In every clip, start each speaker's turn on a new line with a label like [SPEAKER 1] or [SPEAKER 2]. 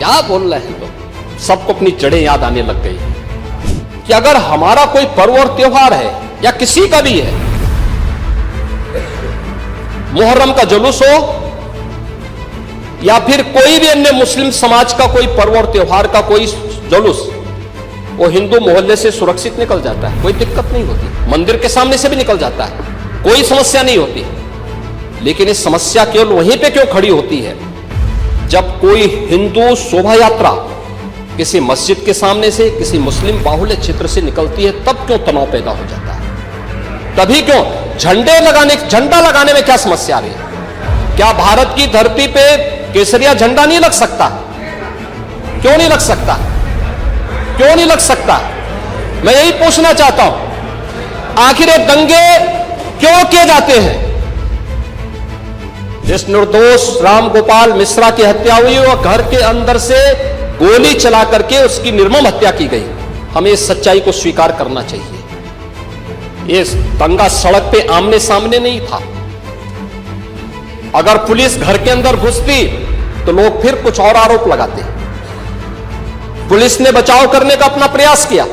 [SPEAKER 1] क्या बोल रहे हैं तो सबको अपनी जड़ें याद आने लग गई कि अगर हमारा कोई पर्व और त्योहार है या किसी का भी है, मुहर्रम का जुलूस हो या फिर कोई भी अन्य मुस्लिम समाज का कोई पर्व और त्योहार का कोई जुलूस, वो हिंदू मोहल्ले से सुरक्षित निकल जाता है, कोई दिक्कत नहीं होती। मंदिर के सामने से भी निकल जाता है, कोई समस्या नहीं होती। लेकिन ये समस्या केवल वहीं पे क्यों खड़ी होती है जब कोई हिंदू शोभा यात्रा किसी मस्जिद के सामने से, किसी मुस्लिम बाहुल्य क्षेत्र से निकलती है, तब क्यों तनाव पैदा हो जाता है? तभी क्यों झंडा लगाने में क्या समस्या आ रही है? क्या भारत की धरती पे केसरिया झंडा नहीं लग सकता? क्यों नहीं लग सकता? क्यों नहीं लग सकता? मैं यही पूछना चाहता हूं, आखिर ये दंगे क्यों किए जाते हैं? जिस निर्दोष राम गोपाल मिश्रा की हत्या हुई और घर के अंदर से गोली चला करके उसकी निर्मम हत्या की गई, हमें इस सच्चाई को स्वीकार करना चाहिए। ये दंगा सड़क पे आमने सामने नहीं था। अगर पुलिस घर के अंदर घुसती तो लोग फिर कुछ और आरोप लगाते। पुलिस ने बचाव करने का अपना प्रयास किया,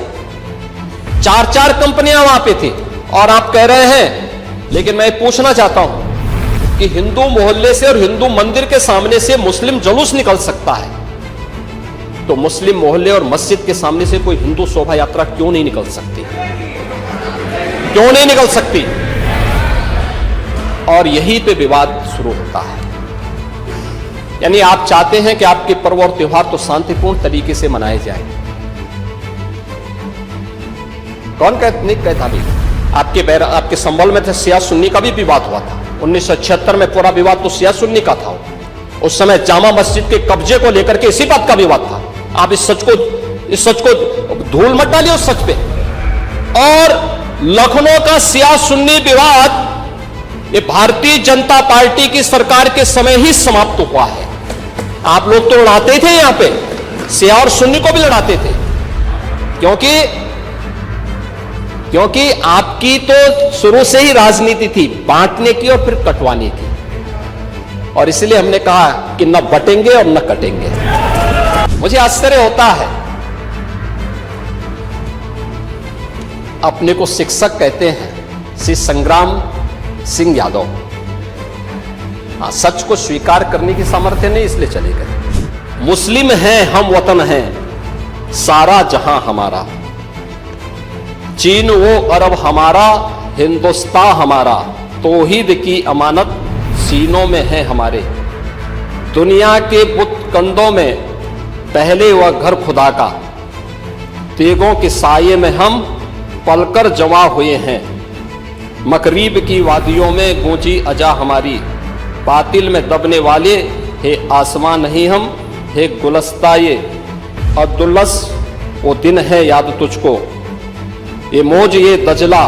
[SPEAKER 1] 4 कंपनियां वहां पे थी, और आप कह रहे हैं, लेकिन मैं पूछना चाहता हूं कि हिंदू मोहल्ले से और हिंदू मंदिर के सामने से मुस्लिम जुलूस निकल सकता है, तो मुस्लिम मोहल्ले और मस्जिद के सामने से कोई हिंदू शोभा यात्रा क्यों नहीं निकल सकती? क्यों नहीं निकल सकती? और यहीं पे विवाद शुरू होता है। यानी आप चाहते हैं कि आपके पर्व और त्योहार तो शांतिपूर्ण तरीके से मनाए जाए। कौन नहीं कहता भी? आपके संबल में थे शिया सुन्नी का भी विवाद हुआ था 1976 में। पूरा विवाद तो शिया सुन्नी का था। उस समय जामा मस्जिद के कब्जे को लेकर के इसी बात का विवाद था। आप इस सच को धूल मत डालिए उस सच पे। और लखनऊ का शिया सुन्नी विवाद ये भारतीय जनता पार्टी की सरकार के समय ही समाप्त हुआ है। आप लोग तो लड़ाते थे, यहां पे शिया और सुन्नी को भी लड़ाते थे, क्योंकि आपकी तो शुरू से ही राजनीति थी बांटने की और फिर कटवाने की, और इसलिए हमने कहा कि न बटेंगे और न कटेंगे। मुझे आश्चर्य होता है, अपने को शिक्षक कहते हैं श्री संग्राम सिंह यादव। सच को स्वीकार करने की सामर्थ्य नहीं, इसलिए चले गए। मुस्लिम हैं हम, वतन हैं सारा जहां हमारा, चीन वो अरब हमारा, हिंदुस्तान हमारा, तौहीद की अमानत सीनों में है हमारे। दुनिया के बुत कंधों में पहले वह घर खुदा का, तेगों के साये में हम पलकर जमा हुए हैं। मकरीब की वादियों में गूंजी अजा हमारी, बातिल में दबने वाले हे आसमां नहीं हम, हे गुलस्ता ये अब्दुल्लस वो दिन है याद तुझको, ये मौज ये दजला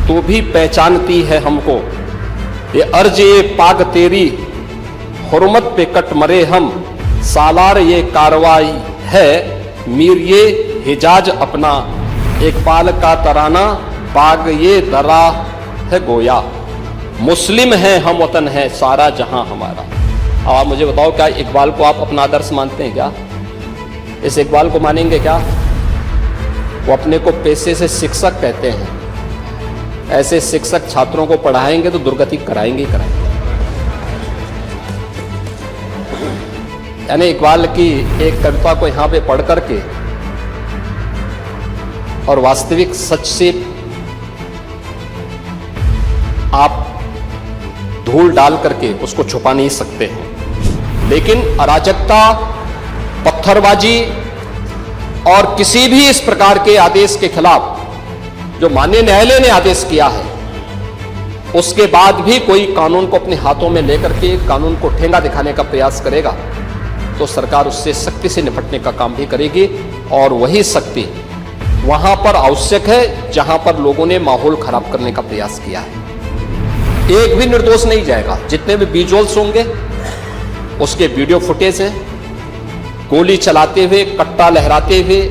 [SPEAKER 1] तू भी पहचानती है हमको, ये अर्ज ये पाग तेरी हुर्मत पे कट मरे हम, सालार ये कार्रवाई है मीर ये हिजाज अपना, एक पाल का तराना बाग ये दरा है गोया। मुस्लिम हैं हम, वतन है सारा जहां हमारा। अब आप मुझे बताओ, क्या इकबाल को आप अपना आदर्श मानते हैं क्या? इस इकबाल को मानेंगे क्या? वो अपने को पेशे से शिक्षक कहते हैं। ऐसे शिक्षक छात्रों को पढ़ाएंगे तो दुर्गति कराएंगे ही कराएंगे। यानी इकबाल की एक कविता को यहां पे पढ़ करके और वास्तविक सच से आप धूल डाल करके उसको छुपा नहीं सकते हैं। लेकिन अराजकता, पत्थरबाजी और किसी भी इस प्रकार के आदेश के खिलाफ जो माननीय न्यायालय ने आदेश किया है, उसके बाद भी कोई कानून को अपने हाथों में लेकर के कानून को ठेंगा दिखाने का प्रयास करेगा तो सरकार उससे सख्ती से निपटने का काम भी करेगी। और वही सख्ती वहां पर आवश्यक है जहां पर लोगों ने माहौल खराब करने का प्रयास किया है। एक भी निर्दोष नहीं जाएगा। जितने भी विजुअल्स होंगे उसके वीडियो फुटेज है, गोली चलाते हुए, कट्टा लहराते हुए,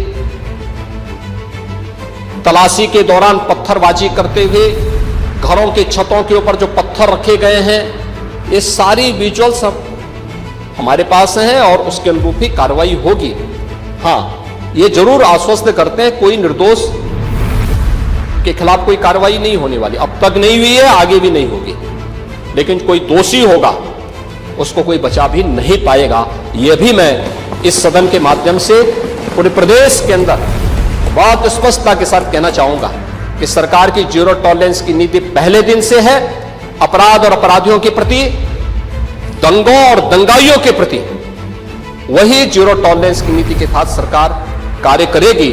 [SPEAKER 1] तलाशी के दौरान पत्थरबाजी करते हुए, घरों के छतों के ऊपर जो पत्थर रखे गए हैं, ये सारी विजुअल्स हमारे पास हैं और उसके अनुरूप ही कार्रवाई होगी। हाँ, ये जरूर आश्वस्त करते हैं कोई निर्दोष के खिलाफ कोई कार्रवाई नहीं होने वाली, अब तक नहीं हुई है, आगे भी नहीं होगी। लेकिन कोई दोषी होगा उसको कोई बचा भी नहीं पाएगा। यह भी मैं इस सदन के माध्यम से पूरे प्रदेश के अंदर बहुत स्पष्टता के साथ कहना चाहूंगा कि सरकार की जीरो टॉलरेंस की नीति पहले दिन से है। अपराध और अपराधियों के प्रति, दंगों और दंगाइयों के प्रति वही जीरो टॉलरेंस की नीति के तहत सरकार कार्य करेगी।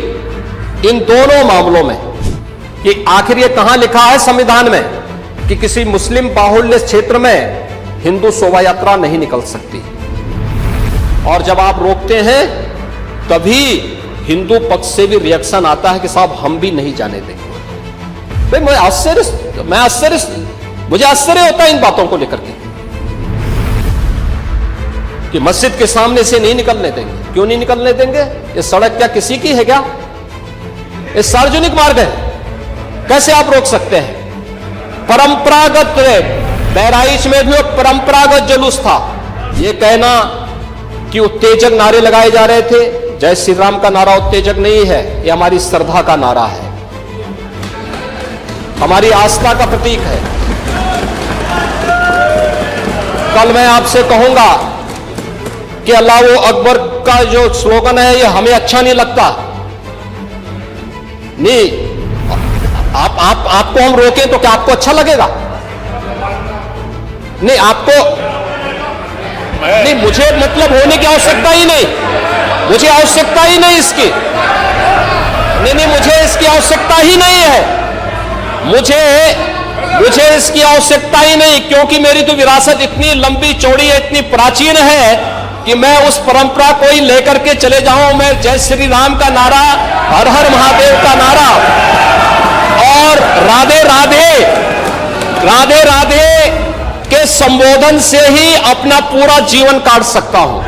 [SPEAKER 1] इन दोनों मामलों में कि आखिर ये कहां लिखा है संविधान में कि किसी मुस्लिम बाहुल्य क्षेत्र में हिंदू शोभा यात्रा नहीं निकल सकती, और जब आप रोकते हैं तभी हिंदू पक्ष से भी रिएक्शन आता है कि साहब हम भी नहीं जाने देंगे। भाई मुझे आश्चर्य होता है इन बातों को लेकर के कि मस्जिद के सामने से नहीं निकलने देंगे। क्यों नहीं निकलने देंगे? ये सड़क क्या किसी की है क्या? ये सार्वजनिक मार्ग है, कैसे आप रोक सकते हैं? परंपरागत बहराइच में भी परंपरागत जुलूस था। ये कहना कि उत्तेजक नारे लगाए जा रहे थे, जय श्री राम का नारा उत्तेजक नहीं है, ये हमारी श्रद्धा का नारा है, हमारी आस्था का प्रतीक है। कल मैं आपसे कहूंगा कि अल्लाह अकबर का जो स्लोगन है ये हमें अच्छा नहीं लगता, नहीं, आपको हम रोकें तो क्या आपको अच्छा लगेगा? नहीं, आपको नहीं, मुझे मतलब होने की आवश्यकता ही नहीं, मुझे आवश्यकता ही नहीं इसकी, नहीं, मुझे इसकी आवश्यकता ही नहीं है, मुझे इसकी आवश्यकता ही नहीं, क्योंकि मेरी तो विरासत इतनी लंबी चौड़ी है, इतनी प्राचीन है कि मैं उस परंपरा को ही लेकर के चले जाऊं। मैं जय श्री राम का नारा, हर हर महादेव का नारा और राधे राधे, राधे राधे के संबोधन से ही अपना पूरा जीवन काट सकता हूं।